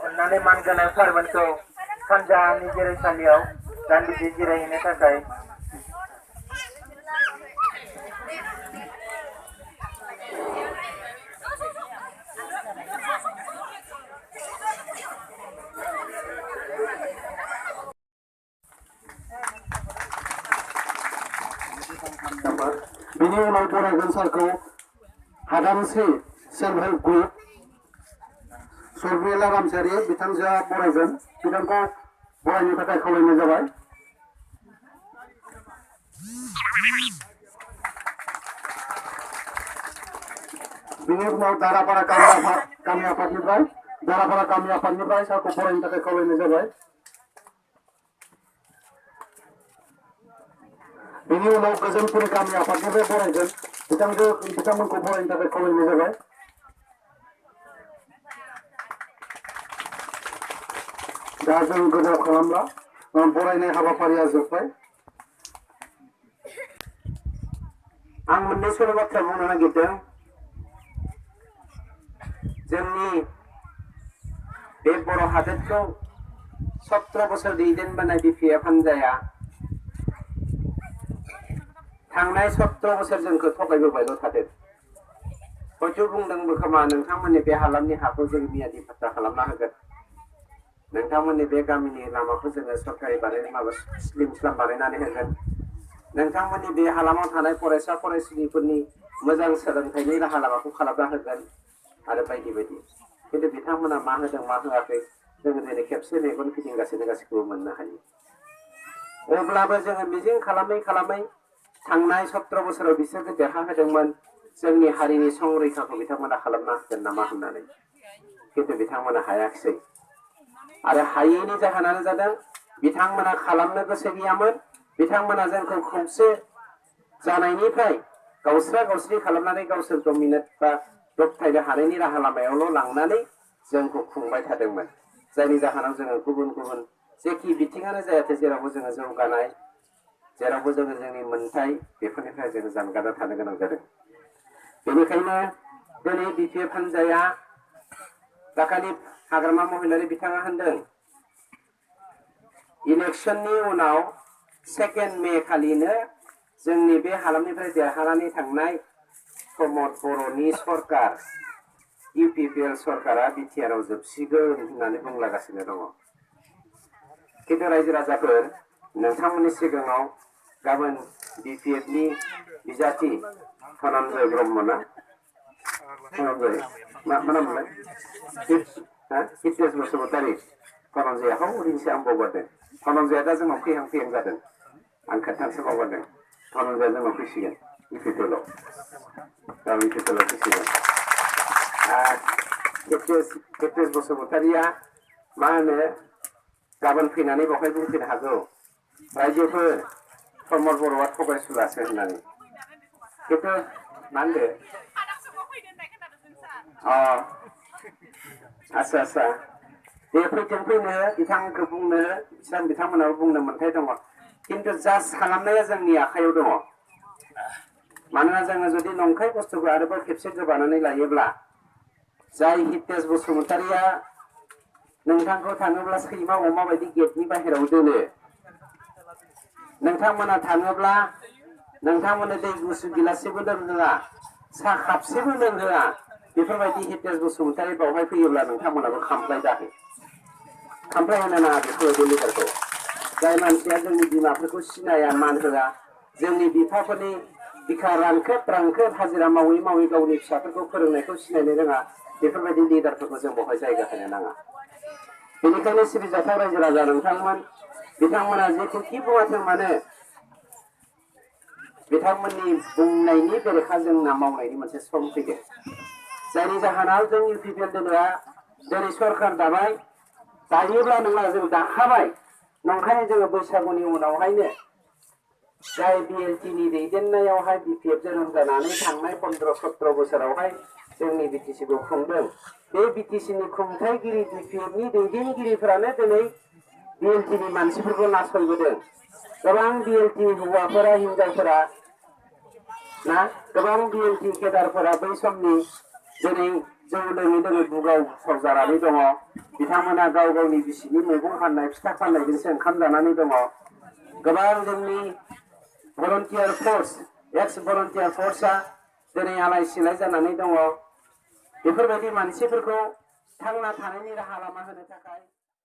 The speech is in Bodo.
अन्नानै मानगोनां सारमोनखौ सानजानि जिरायसालियाव दान्दिसे जिरायहैनो थाखाय बिनि उनाव बरायगोन सारखौ हादामस्रि सेल्फ हेल्प ग्रुप सरमेला रामसारि बिथांजोआ बरायगोन बिथांखौ बरायनो थाखाय खावलायनाय जाबाय। बिनि उनाव दारापारा गामि आफादनिफ्राय सारखौ बरायनो थाखाय खावलायनाय जाबाय। बिनि उनाव गोजोनपुर गामि आफादनिफ्राय बरायगोन बिथांमोनखौ बरायनो थाखाय खावलायनाय जाबाय। दा जों गोबाव खालामला बरायनाय हाबाफारिया जोब्बाय। आं मोननैसो बाथ्रा बुंनो नागिरदों। जोंनि बे बर' हादोरखौ 17 बोसोर दैदेनबोनाय बिपिएफ हान्जाया थांनाय 17 बोसोर जोंखौ थगायबोबायल' थादों। हयथ' बुंदोंबो खोमा नोंथांमोननि बे हालामनि हाखौ जों मियादि फाट्टा खालामना होगोन, नोंथांमोननि बे गामिनि लामाखौ जोङो सरकारि स्लिम स्लाम बानायनानै होगोन, नोंथांमोननि बे हालामाव थानाय फरायसा फरायसुलिफोरनि मोजां सोलोंथाइनि राहा लामाखौ खालामना होगोन आरो बायदि बायदि। खिन्थु बिथांमोना मा होदों मा होआखै जोङो दिनै खेबसे मेगन फिदिंगासिनो गासैखौबो मोननो हायो। अब्लाबो जोङो मिजिं खालामै खालामै थांनाय 17 बोसोराव बिसोरखौ देरहा होदोंमोन जोंनि हारिनि संरैखाखौ बिथांमोना खालामना होगोन नामा होननानै, खिन्थु बिथांमोना हायाखिसै। आरो हायैनि जाहोनानो जादों बिथांमोना खालामनो गोसो गैयामोन। बिथांमोना जोंखौ खौसे जानायनिफ्राय गावस्रा गावस्रि खालामनानै गावसोर डमिनेट बा दबथायनो हानायनि राहा लामायावल' लांनानै जोंखौ खुंबाय थादोंमोन। जायनि जाहोनाव जोङो गुबुन गुबुन जेखि बिथिङानो जायाथों जेरावबो जोङो जौगानाय, जेरावबो जोङो जोंनि मोन्थाय बेफोरनिफ्राय जोङो जानगारना थानो गोनां जादों। बेनिखायनो दिनै बिपिएफ हान्जाया दाखालि हाग्रामा महिलारि बिथाङा होनदों इलेक्सननि उनाव 2 मे खालिनो जोंनि बे हालामनिफ्राय देरहानानै थांनाय प्रमद बर'नि सरकार इउपिपिएल सरकारा बिटिआरआव जोबसिगोन होननानै बुंलागासिनो दङ। खिन्थु रायजो राजाफोर नोंथांमोननि सिगाङाव गाबोन बिपिएफनि बिजाथि धनन्जय ब्रह्म ना धनन्जय मा नाममोनलाय हितेश बसुमतारी धनन्जया हौरिंसो आं बावगारदों। धनन्जया दा जोंनाव फैहां जादों। आं खोन्थानोसो बावगारदों। धनन्जया जोंनाव फैसिगोन इउपिपिएलआव फैसिगोन। हितेश बसुमतारीया मा होनो गाबोन फैनानै बेवहाय बुंफैनो हागौ रायजोफोर प्रमद बर'आ थगायसुलासो होननानै। खिन्थु मा होनदो आच्छा बे फैथों फैनो बिथांखौ बुंनो बिथांमोनाबो बुंनो मोन्थाय दङ। खिन्थु जाज खालामनाया जोंनि आखायाव दङ। मानोना जोङो जुदि नंखाय बुस्थुखौ आरोबाव खेबसे गोबानानै लायोब्ला जाय हितेश बसुमतारीया नोंथांखौ थाङोब्ला सैमा अमा बायदि गेटनि बाहेरायाव दोनो, नोंथांमोना थाङोब्ला नोंथांमोननो दै गुसु गिलासेबो लोंहोआ, साहा कापसेबो लोंहोआ, बेफोरबायदि हितेश बसुमतारी बावहाय फैयोब्ला नोंथांमोनाबो खामफ्लाय दाहो। खामफ्लाय होनो नाङा बेफोरबायदि लिडारखौ। जाय मानसिया जोंनि बिमाफोरखौ सिनाया, मान होआ, जोंनि बिफाफोरनि बिखा रानख्रेब हाजिरा मावै मावै गावनि फिसाफोरखौ फोरोंनायखौ सिनायनो रोङा, बेफोरबायदि लिडारफोरखौ जों बेवहाय जायगा होनो नाङा। बेनिखायनो सिबिजाथाव रायजो राजा नोंथांमोन बिथांमोना जेखि बुङाथों मानो बिथांमोननि बुंनायनि बेरेखा जोंना मावनायनि मोनसे सम फैदों जायनि जाहोनाव जों इउपिपिएल दिनै सरखार दाबाय दायोब्ला नङा जों दाखाबाय नंखाय जोङो बैसागुनि उनावहायनो जाय बिएलटिनि दैदेननायावहाय बिपिएफ जोनोम जानानै थांनाय 15-17 बोसोरावहाय जोंनि बिटिसिखौ खुंदों बे बिटिसिनि खुंथायगिरि बिपिएफनि दैदेनगिरिफोरानो दिनै बिएलटिनि मानसिफोरखौ नासयबोदों गोबां बिएलटि हौवाफोरा हिनजावफोरा ना गोबां बिएलटि केडारफोरा बै समनि दिनै जौ लोङै बुगाव सरजानानै दङ बिथांमोना गाव गावनि बिसिनि मैगं फाननाय फिथा फाननायजोंसो ओंखाम जानानै दङ गोबां जोंनि भलन्टियार फर्स एक्स भलन्टियार फर्सआ दिनै आलाय सिलाय जानानै दङ बेफोरबायदि मानसिफोरखौ थांना थानायनि राहा लामा होनो थाखाय